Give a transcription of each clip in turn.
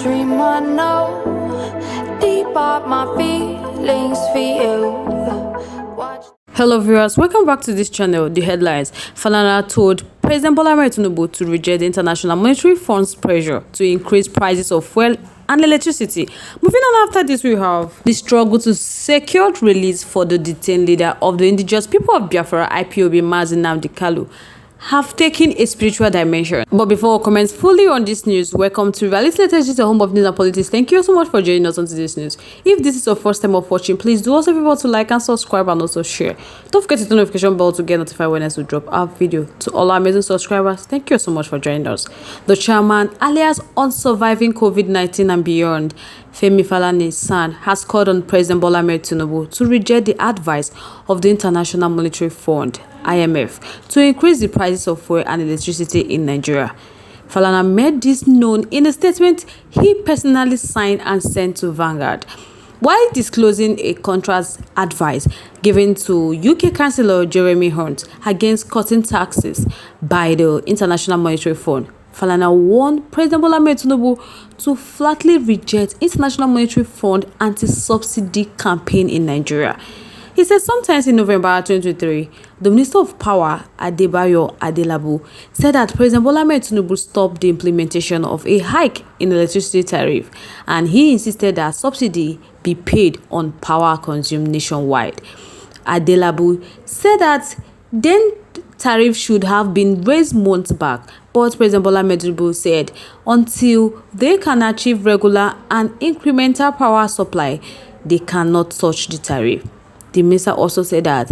dream I know, deep up my feelings for you. Hello viewers, welcome back to this channel. The headlines: Falana told President Tinubu to reject the International Monetary Fund's pressure to increase prices of fuel and electricity. Moving on, after this we have the struggle to secure release for the detained leader of the indigenous people of Biafra, IPOB, Nnamdi have taken a spiritual dimension. But before we comment fully on this news, welcome to ri0us latest, the home of news and politics. Thank you so much for joining us on today's news. If this is your first time of watching, please do also remember to like and subscribe and also share. Don't forget to hit the notification bell to get notified when we drop our video. To all our amazing subscribers, thank you so much for joining us. The chairman, alias on surviving COVID-19 and beyond, Femi Falana's son, has called on President Tinubu to reject the advice of the International Monetary Fund, IMF, to increase the prices of fuel and electricity in Nigeria. Falana made this known in a statement he personally signed and sent to Vanguard, while disclosing a contrast advice given to UK Chancellor Jeremy Hunt against cutting taxes by the International Monetary Fund. Falana warned President Tinubu to flatly reject International Monetary Fund anti-subsidy campaign in Nigeria. He said sometimes in November 2023, the Minister of Power, Adebayo Adelabu, said that President Tinubu stopped the implementation of a hike in electricity tariff, and he insisted that subsidy be paid on power consumed nationwide. Adelabu said that then tariff should have been raised months back, but President Tinubu said until they can achieve regular and incremental power supply, they cannot touch the tariff. The minister also said that,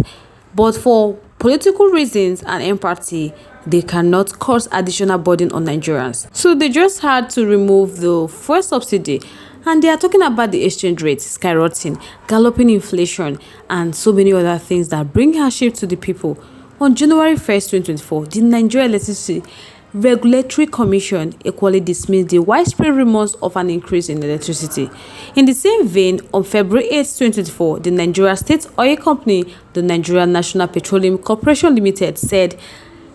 but for political reasons and empathy, they cannot cause additional burden on Nigerians. So they just had to remove the fuel subsidy, and they are talking about the exchange rate skyrocketing, galloping inflation, and so many other things that bring hardship to the people. On January 1st, 2024, the Nigeria Electricity Regulatory Commission equally dismissed the widespread rumors of an increase in electricity. In the same vein, on February 8, 2024, the Nigeria State Oil Company, the Nigeria National Petroleum Corporation Limited, said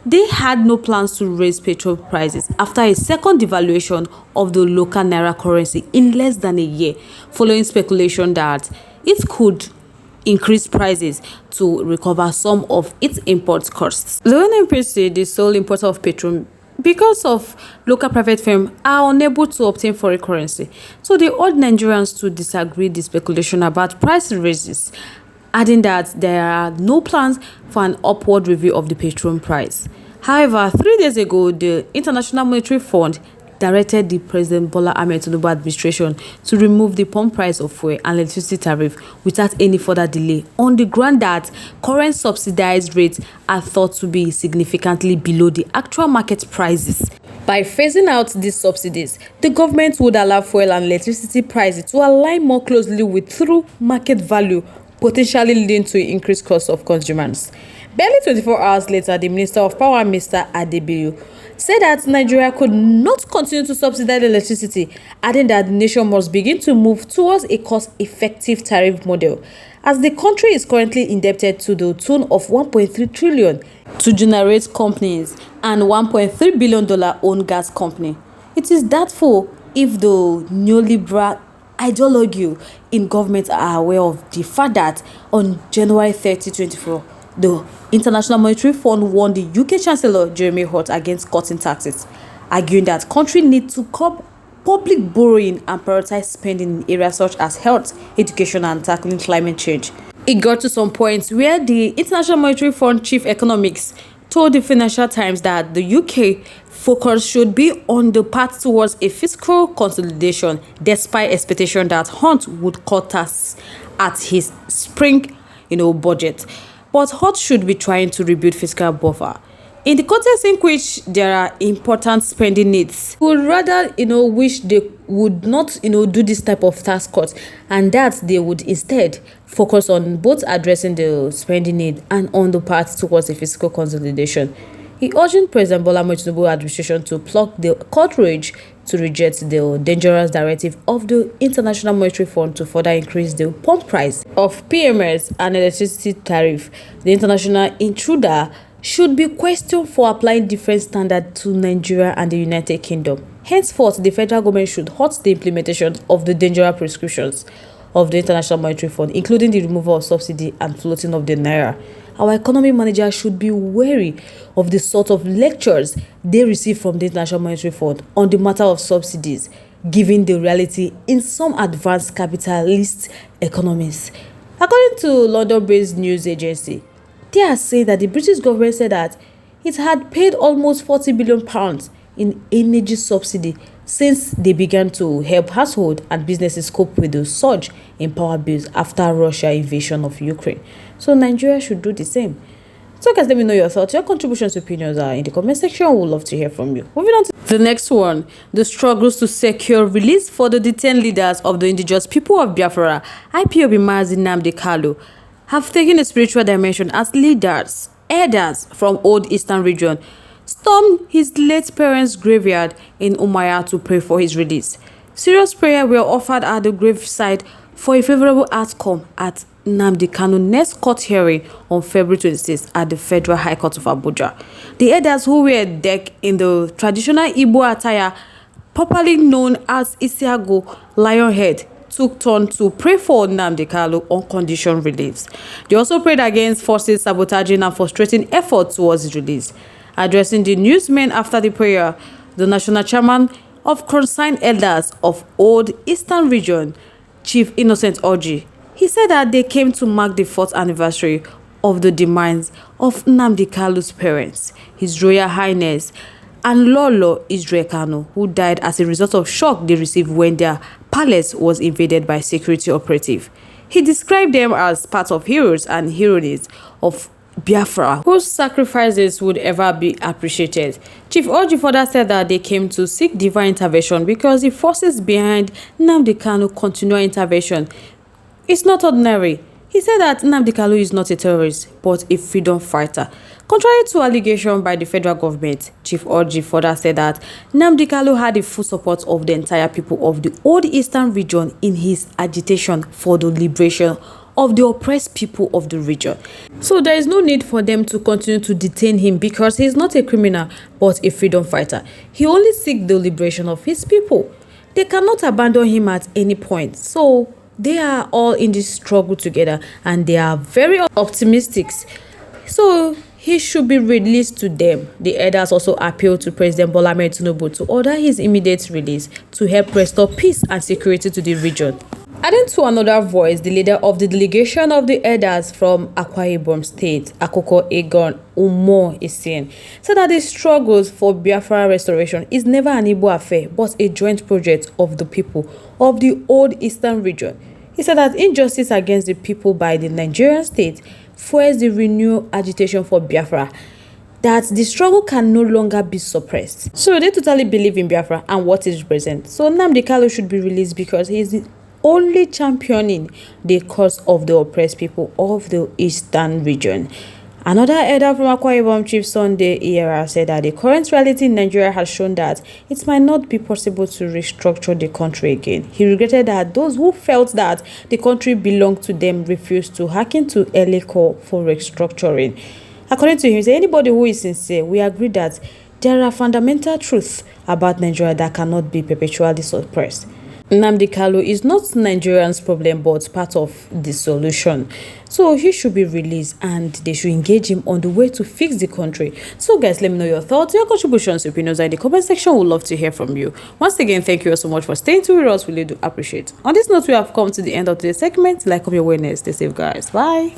they had no plans to raise petrol prices after a second devaluation of the local naira currency in less than a year, following speculation that it could increase prices to recover some of its import costs. The NNPC, the sole importer of petrol, because of local private firms are unable to obtain foreign currency, so they urge Nigerians to disagree the speculation about price raises, adding that there are no plans for an upward review of the petrol price. However, 3 days ago, the International Monetary Fund directed the President Tinubu administration to remove the pump price of fuel and electricity tariff without any further delay, on the ground that current subsidized rates are thought to be significantly below the actual market prices. By phasing out these subsidies, the government would allow fuel and electricity prices to align more closely with true market value, potentially leading to increased costs of consumers. Barely 24 hours later, the Minister of Power, Mr. Adebayo, said that Nigeria could not continue to subsidize electricity, adding that the nation must begin to move towards a cost-effective tariff model, as the country is currently indebted to the tune of $1.3 trillion to generate companies and $1.3 billion owned gas company. It is doubtful if the neoliberal ideology in government are aware of the fact that on January 30, 2024, the International Monetary Fund warned the UK Chancellor Jeremy Hunt against cutting taxes, arguing that countries need to curb public borrowing and prioritize spending in areas such as health, education, and tackling climate change. It got to some points where the International Monetary Fund chief economics told the Financial Times that the UK focus should be on the path towards a fiscal consolidation, despite expectation that Hunt would cut taxes at his spring, budget. But Hunt should be trying to rebuild fiscal buffer. In the context in which there are important spending needs, we would rather, wish they would not, do this type of tax cuts, and that they would instead focus on both addressing the spending need and on the path towards a fiscal consolidation. He urged President Tinubu administration to plug the cartridge to reject the dangerous directive of the International Monetary Fund to further increase the pump price of PMS and electricity tariff. The international intruder should be questioned for applying different standards to Nigeria and the United Kingdom. Henceforth, the federal government should halt the implementation of the dangerous prescriptions of the International Monetary Fund, including the removal of subsidy and floating of the naira. Our economy manager should be wary of the sort of lectures they receive from the International Monetary Fund on the matter of subsidies, given the reality in some advanced capitalist economies. According to London-based news agency, they are saying that the British government said that it had paid almost £40 billion in energy subsidy since they began to help households and businesses cope with the surge in power bills after Russia invasion of Ukraine. So Nigeria should do the same. So guys, let me know your thoughts. Your contributions, opinions are in the comment section. We'd love to hear from you. Moving on to the next one. The struggles to secure release for the detained leaders of the indigenous people of Biafra, IPOB Nnamdi, have taken a spiritual dimension as leaders, elders from Old Eastern region stormed his late parents' graveyard in Umuahia to pray for his release. Serious prayers were offered at the graveside for a favorable outcome at Nnamdi next court hearing on February 26 at the Federal High Court of Abuja. The elders, who were decked in the traditional Igbo attire, popularly known as Isiago Lionhead, took turn to pray for Nnamdi on condition release. They also prayed against forces sabotaging and frustrating efforts towards his release. Addressing the newsmen after the prayer, the national chairman of concerned elders of Old Eastern Region, Chief Innocent Orji, he said that they came to mark the 4th anniversary of the demise of Nnamdi parents, His Royal Highness and Lolo Israel Kanu, who died as a result of shock they received when their palace was invaded by security operatives. He described them as part of heroes and heroines of Biafra, whose sacrifices would ever be appreciated. Chief Orji further said that they came to seek divine intervention because the forces behind Nnamdi continual intervention is not ordinary. He said that Nnamdi is not a terrorist, but a freedom fighter. Contrary to allegation by the federal government, Chief Orji further said that Nnamdi had the full support of the entire people of the Old Eastern region in his agitation for the liberation of the oppressed people of the region. So there is no need for them to continue to detain him because he is not a criminal but a freedom fighter. He only seeks the liberation of his people. They cannot abandon him at any point. So they are all in this struggle together and they are very optimistic. So he should be released to them. The elders also appealed to President Tinubu to order his immediate release to help restore peace and security to the region. Adding to another voice, the leader of the delegation of the elders from Akwa Ibom State, Akoko Egon Umo Isien, said that the struggles for Biafra restoration is never an Igbo affair, but a joint project of the people of the Old Eastern region. He said that injustice against the people by the Nigerian state fuels the renewed agitation for Biafra, that the struggle can no longer be suppressed. So they totally believe in Biafra and what it represents. So Nnamdi should be released because he is the only championing the cause of the oppressed people of the Eastern region. Another elder from Akwa Ibom, Chief Sunday Era, said that the current reality in Nigeria has shown that it might not be possible to restructure the country again. He regretted that those who felt that the country belonged to them refused to hearken to early call for restructuring. According to him, he said, anybody who is sincere, we agree that there are fundamental truths about Nigeria that cannot be perpetually suppressed. Nnamdi is not Nigerians' problem but part of the solution. So he should be released and they should engage him on the way to fix the country. So guys, let me know your thoughts, your contributions, opinions in the comment section. We'd love to hear from you. Once again, thank you all so much for staying tuned with us. We really do appreciate. On this note, we have come to the end of today's segment. Like, come your awareness. Stay safe, guys. Bye.